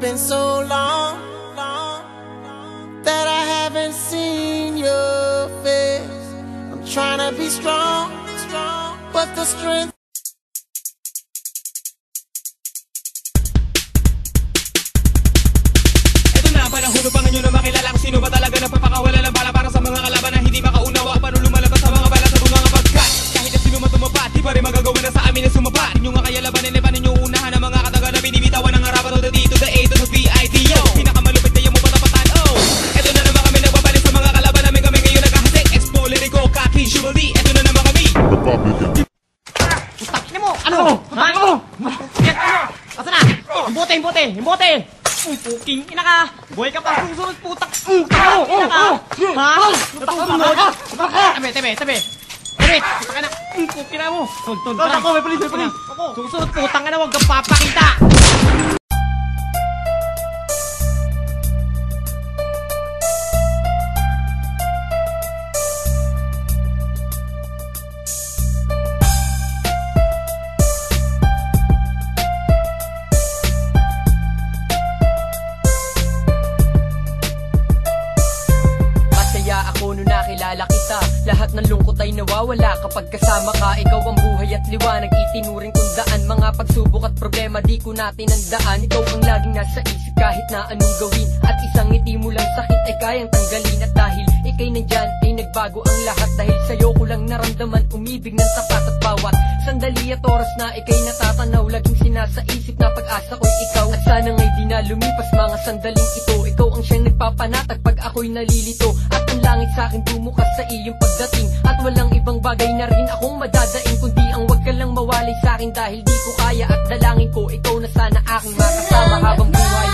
been so long that I haven't seen your face. I'm trying to be strong, but the strength. Ito na, panahon upang nyo na makilala kung sino ba talaga nagpapakawala ng bala para sa mga kalaban na hindi makaunawa. Paano lumalabas sa mga bala sa bunga pagkat kahit na sino man tumapat, di pa rin magagawa na sa amin na sumapat. Inyo nga kaya labanin, paano nyo unahan ang mga kataga na binibitawan ng harapan o dito the A to the B-I-T-O. Pinakamalupit na yung mapatapatan, oh. Ito na naman kami nagbabalik sa mga kalaban namin, kami ngayon nagkahasik. Expo, Lyrico, Kaki, Shubali, ito na naman kami. Putak na mo! Ano? Ha? Ano? Asa na? Imbote, imbote, imbote! Puking ina ka! Buhay ka pa susunod, putak! Ina ka! Ha? Natusunod! Tabi, tabi, tabi! Tabi! Putak na! Puking na mo! Tol, tol! Ako, may pulis, may pulis! Susunod, putang na, huwag kang papakita! Ako nung nakilala kita, lahat ng lungkot ay nawawala kapag kasama ka. Ikaw ang buhay at liwanag, itinuring kong daan. Mga pagsubok at problema di ko natin tinandaan. Ikaw ang laging nasa isip kahit na anong gawin, at isang ngiti mo lang sakit ay kayang tanggalin. At dahil ikay nandyan ay nagbago ang lahat, dahil sa'yo ko lang naramdaman umibig ng tapat. At bawat sandali at oras na ikay natatanaw, laging sinasaisip na pag-asa ko'y ikaw. At sana nga'y di na lumipas mga sandaling ito, ikaw ang siyang nagpapanatag pag ako'y nalilito. At ang langit sa'kin bumukas sa iyong pagdating, at walang ibang bagay na rin akong madadaing kundi ang wag ka lang mawalay sa'kin, dahil di ko kaya at dalangin ko ikaw na sana aking makasama habang buhay.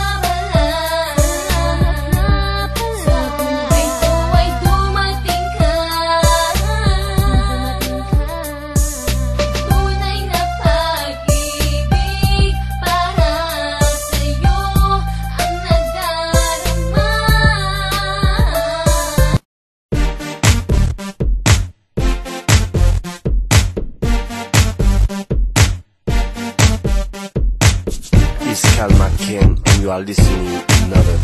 It's Calma Ken, and you are listening to another